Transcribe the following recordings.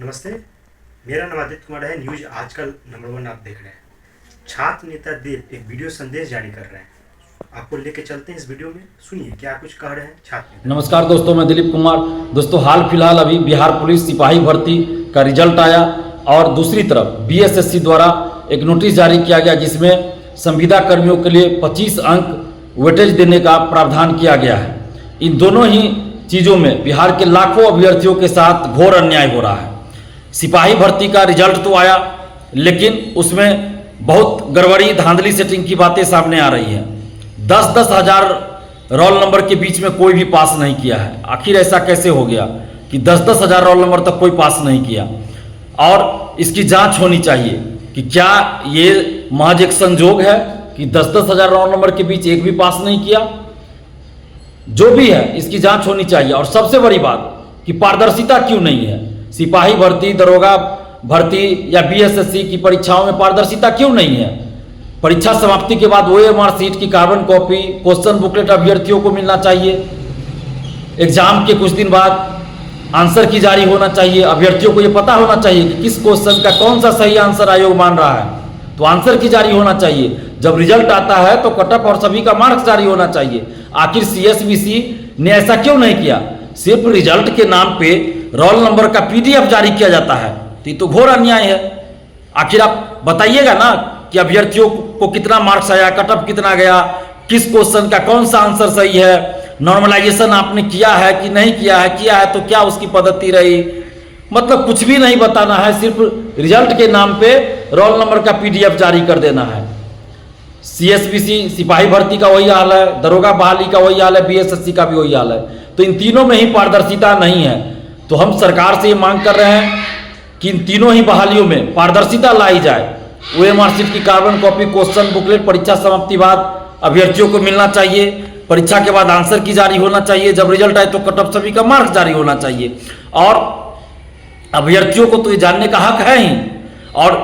नमस्ते, मेरा नाम आदित्य कुमार है। न्यूज आजकल नंबर 1 आप देख रहे हैं। छात्र नेता देव एक वीडियो संदेश जारी कर रहे हैं, आपको लेके चलते हैं इस वीडियो में। सुनिए क्या कुछ कह रहे हैं छात्र। नमस्कार दोस्तों, मैं दिलीप कुमार। दोस्तों, हाल फिलहाल अभी बिहार पुलिस सिपाही भर्ती का रिजल्ट आया और दूसरी तरफ बीएसएससी द्वारा एक नोटिस जारी किया गया जिसमें संविदा कर्मियों के लिए 25 अंक वेटेज देने का प्रावधान किया गया है। इन दोनों ही चीज़ों में बिहार के लाखों अभ्यर्थियों के साथ घोर अन्याय हो रहा है। सिपाही भर्ती का रिजल्ट तो आया, लेकिन उसमें बहुत गड़बड़ी धांधली सेटिंग की बातें सामने आ रही हैं। 10-10 हज़ार रोल नंबर के बीच में कोई भी पास नहीं किया है। आखिर ऐसा कैसे हो गया कि 10-10 हज़ार रोल नंबर तक कोई पास नहीं किया? और इसकी जांच होनी चाहिए कि क्या ये महज एक संजोग है कि 10-10 हज़ार रोल नंबर के बीच एक भी पास नहीं किया। जो भी है इसकी जांच होनी चाहिए। और सबसे बड़ी बात कि पारदर्शिता क्यों नहीं है? सिपाही भर्ती, दरोगा भर्ती या बीएसएससी की परीक्षाओं में पारदर्शिता क्यों नहीं है? परीक्षा समाप्ति के बाद ओएमआर सीट की कार्बन कॉपी, क्वेश्चन बुकलेट अभ्यर्थियों को मिलना चाहिए। एग्जाम के कुछ दिन बाद आंसर की जारी होना चाहिए। अभ्यर्थियों को ये पता होना चाहिए कि किस क्वेश्चन का कौन सा सही आंसर आयोग मान रहा है, तो आंसर की जारी होना चाहिए। जब रिजल्ट आता है तो कटअप और सभी का मार्क्स जारी होना चाहिए। आखिर सीएसबीसी ने ऐसा क्यों नहीं किया? सिर्फ रिजल्ट के नाम पे रोल नंबर का पीडीएफ जारी किया जाता है, तो ये तो घोर अन्याय है। आखिर आप बताइएगा ना कि अभ्यर्थियों को कितना मार्क्स आया, कटअप कितना गया, किस क्वेश्चन का कौन सा आंसर सही है, नॉर्मलाइजेशन आपने किया है कि नहीं किया है, किया है तो क्या उसकी पद्धति रही। मतलब कुछ भी नहीं बताना है, सिर्फ रिजल्ट के नाम पे रोल नंबर का पीडीएफ जारी कर देना है। सीएसबीसी सिपाही भर्ती का वही हाल है, दरोगा बहाली का वही हाल है, बीएसएससी का भी वही हाल है। तो इन तीनों में ही पारदर्शिता नहीं है। तो हम सरकार से ये मांग कर रहे हैं कि इन तीनों ही बहालियों में पारदर्शिता लाई जाए। ओएमआर सीट की कार्बन कॉपी, क्वेश्चन बुकलेट परीक्षा समाप्ति बाद अभ्यर्थियों को मिलना चाहिए। परीक्षा के बाद आंसर की जारी होना चाहिए। जब रिजल्ट आए तो कटअप सभी का मार्क्स जारी होना चाहिए। और अभ्यर्थियों को तो ये जानने का हक है ही। और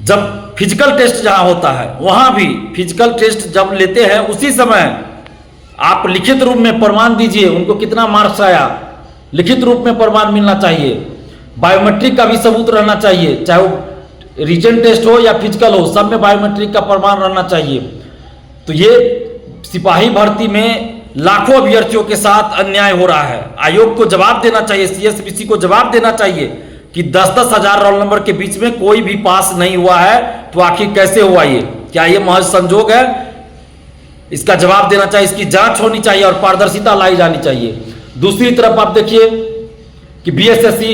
जब फिजिकल टेस्ट जहां होता है वहां भी फिजिकल टेस्ट जब लेते हैं उसी समय आप लिखित रूप में प्रमाण दीजिए उनको कितना मार्क्स आया। लिखित रूप में प्रमाण मिलना चाहिए। बायोमेट्रिक का भी सबूत रहना चाहिए, चाहे वो रिटन टेस्ट हो या फिजिकल हो, सब में बायोमेट्रिक का प्रमाण रहना चाहिए। तो ये सिपाही भर्ती में लाखों अभ्यर्थियों के साथ अन्याय हो रहा है। आयोग को जवाब देना चाहिए, सीएसबीसी को जवाब देना चाहिए कि 10-10 हज़ार रोल नंबर के बीच में कोई भी पास नहीं हुआ है, तो आखिर कैसे हुआ ये? क्या ये महज संजोग है? इसका जवाब देना चाहिए, इसकी जांच होनी चाहिए और पारदर्शिता लाई जानी चाहिए। दूसरी तरफ आप देखिए कि बीएसएससी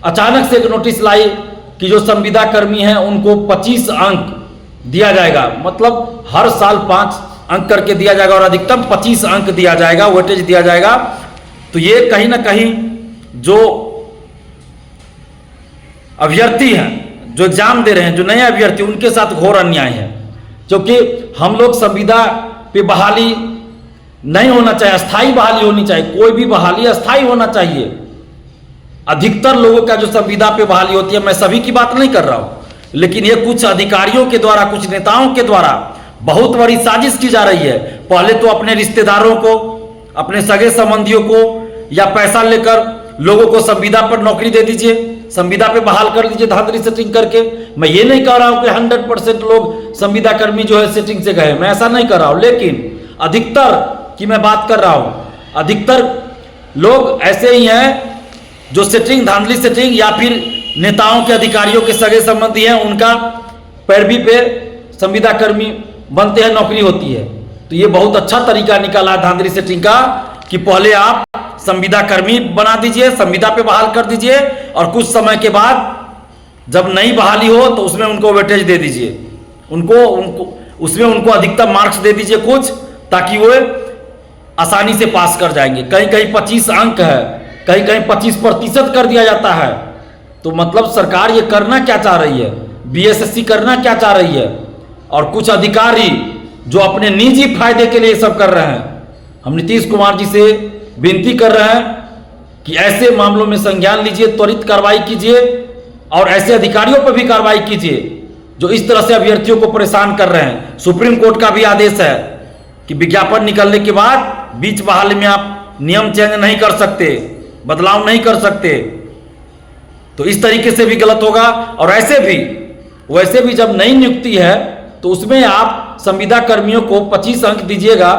अचानक से एक नोटिस लाई कि जो संविदा कर्मी हैं उनको 25 अंक दिया जाएगा। मतलब हर साल 5 अंक करके दिया जाएगा और अधिकतम 25 अंक दिया जाएगा, वेटेज दिया जाएगा। तो ये कहीं ना कहीं जो अभ्यर्थी हैं, जो एग्जाम दे रहे हैं, जो नए अभ्यर्थी, उनके साथ घोर अन्याय है। क्योंकि हम लोग संविदा पे बहाली नहीं होना चाहिए, अस्थाई बहाली होनी चाहिए। कोई भी बहाली अस्थाई होना चाहिए। अधिकतर लोगों का जो संविदा पे बहाली होती है, मैं सभी की बात नहीं कर रहा हूं, लेकिन ये कुछ अधिकारियों के द्वारा, कुछ नेताओं के द्वारा बहुत बड़ी साजिश की जा रही है। पहले तो अपने रिश्तेदारों को, अपने सगे संबंधियों को या पैसा लेकर लोगों को संविदा पर नौकरी दे दीजिए, संविदा पे बहाल कर दीजिए धांधली सेटिंग करके। मैं ये नहीं कह रहा हूं कि 100% लोग संविदा कर्मी जो है सेटिंग से गए, मैं ऐसा नहीं कर रहा हूं, लेकिन अधिकतर की मैं बात कर रहा हूं। अधिकतर लोग ऐसे ही हैं जो सेटिंग, धांधली सेटिंग या फिर नेताओं के, अधिकारियों के सगे संबंधी हैं, उनका पैरवी पे संविदा कर्मी बनते हैं, नौकरी होती है। तो ये बहुत अच्छा तरीका निकाला है धांधली सेटिंग का कि पहले आप संविदा कर्मी बना दीजिए, संविदा पे बहाल कर दीजिए और कुछ समय के बाद जब नई बहाली हो तो उसमें उनको वेटेज दे दीजिए, उनको उसमें उनको अधिकतम मार्क्स दे दीजिए कुछ, ताकि वो आसानी से पास कर जाएंगे। कहीं कहीं 25 अंक है, कहीं कहीं 25% कर दिया जाता है। तो मतलब सरकार ये करना क्या चाह रही है? बीएसएससी करना क्या चाह रही है? और कुछ अधिकारी जो अपने निजी फायदे के लिए सब कर रहे हैं। हम नीतीश कुमार जी से विनती कर रहे हैं कि ऐसे मामलों में संज्ञान लीजिए, त्वरित कार्रवाई कीजिए और ऐसे अधिकारियों पर भी कार्रवाई कीजिए जो इस तरह से अभ्यर्थियों को परेशान कर रहे हैं। सुप्रीम कोर्ट का भी आदेश है कि विज्ञापन निकलने के बाद बीच बहाली में आप नियम चेंज नहीं कर सकते, बदलाव नहीं कर सकते। तो इस तरीके से भी गलत होगा। और वैसे भी जब नई नियुक्ति है तो उसमें आप संविदा कर्मियों को 25 अंक दीजिएगा,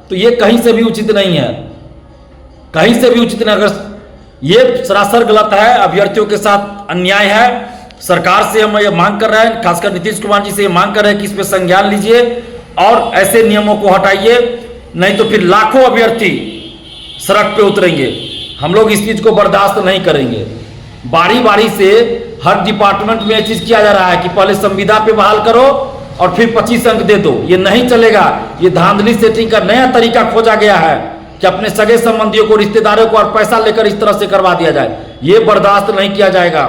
तो ये कहीं से भी उचित नहीं है, कहीं से भी उचित नहीं। अगर ये सरासर गलत है, अभ्यर्थियों के साथ अन्याय है। सरकार से हम ये मांग कर रहे हैं, खासकर नीतीश कुमार जी से ये मांग कर रहे हैं कि इस पर संज्ञान लीजिए और ऐसे नियमों को हटाइए, नहीं तो फिर लाखों अभ्यर्थी सड़क पे उतरेंगे। हम लोग इस चीज को बर्दाश्त नहीं करेंगे। बारी बारी से हर डिपार्टमेंट में ये चीज किया जा रहा है कि पहले संविदा पे बहाल करो और फिर 25 अंक दे दो। ये नहीं चलेगा। ये धांधली सेटिंग का नया तरीका खोजा गया है कि अपने सगे संबंधियों को, रिश्तेदारों को और पैसा लेकर इस तरह से करवा दिया जाए। ये बर्दाश्त नहीं किया जाएगा।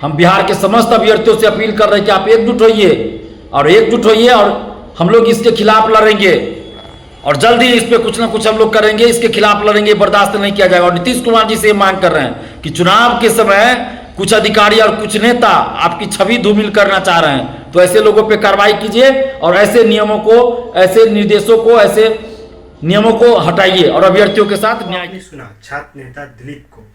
हम बिहार के समस्त अभ्यर्थियों से अपील कर रहे हैं कि आप एकजुट होइए और हम लोग इसके खिलाफ लड़ेंगे और जल्दी इस पे कुछ ना कुछ हम लोग करेंगे, इसके खिलाफ लड़ेंगे, बर्दाश्त नहीं किया जाएगा। और नीतीश कुमार जी से ये मांग कर रहे हैं कि चुनाव के समय कुछ अधिकारी और कुछ नेता आपकी छवि धूमिल करना चाह रहे हैं, तो ऐसे लोगों पे कार्रवाई कीजिए और ऐसे नियमों को, ऐसे निर्देशों को, ऐसे नियमों को हटाइए और अभ्यर्थियों के साथ न्याय। आपने सुना छात्र नेता दिलीप को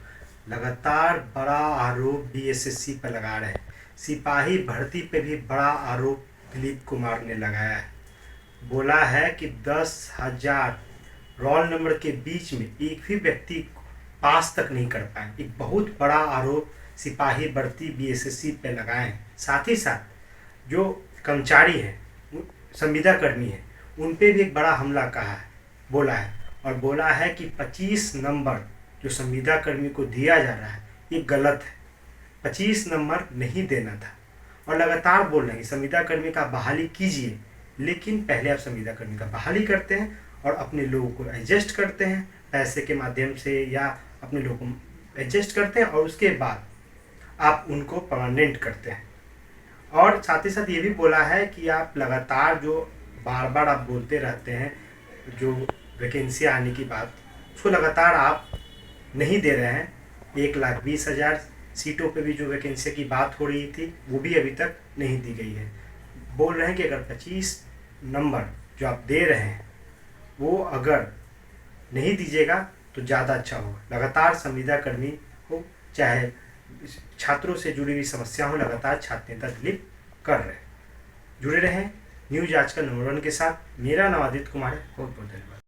लगातार बड़ा आरोप बीएसएससी पर लगा रहे हैं। सिपाही भर्ती पे भी बड़ा आरोप दिलीप कुमार ने लगाया है। बोला है कि 10,000 रोल नंबर के बीच में एक भी व्यक्ति पास तक नहीं कर पाए। एक बहुत बड़ा आरोप सिपाही भर्ती बीएसएससी पे लगाए हैं। साथ ही साथ जो कर्मचारी हैं, संविदा कर्मी हैं, उन पे भी एक बड़ा हमला बोला है और बोला है कि 25 नंबर जो संविदा कर्मी को दिया जा रहा है ये गलत है। 25 नंबर नहीं देना था और लगातार बोल रहे हैं कि संविदा कर्मी का बहाली कीजिए, लेकिन पहले आप संविदा कर्मी का बहाली करते हैं और अपने लोगों को एडजस्ट करते हैं पैसे के माध्यम से या अपने लोगों को एडजस्ट करते हैं और उसके बाद आप उनको परमानेंट करते हैं। और साथ ही साथ ये भी बोला है कि आप लगातार जो बार बार आप बोलते रहते हैं जो वैकेंसी आने की बात, उसको लगातार आप नहीं दे रहे हैं। 1,20,000 सीटों पे भी जो वैकेंसी की बात हो रही थी वो भी अभी तक नहीं दी गई है। बोल रहे हैं कि अगर 25 नंबर जो आप दे रहे हैं वो अगर नहीं दीजिएगा तो ज़्यादा अच्छा होगा। लगातार संविदा कर्मी हो चाहे छात्रों से जुड़ी हुई समस्या हो, लगातार छात्र नेता दिलीप कर रहे हैं। जुड़े रहें न्यूज आजकल नंबर 1 के साथ। मेरा नाम आदित्य कुमार है। बहुत बहुत धन्यवाद।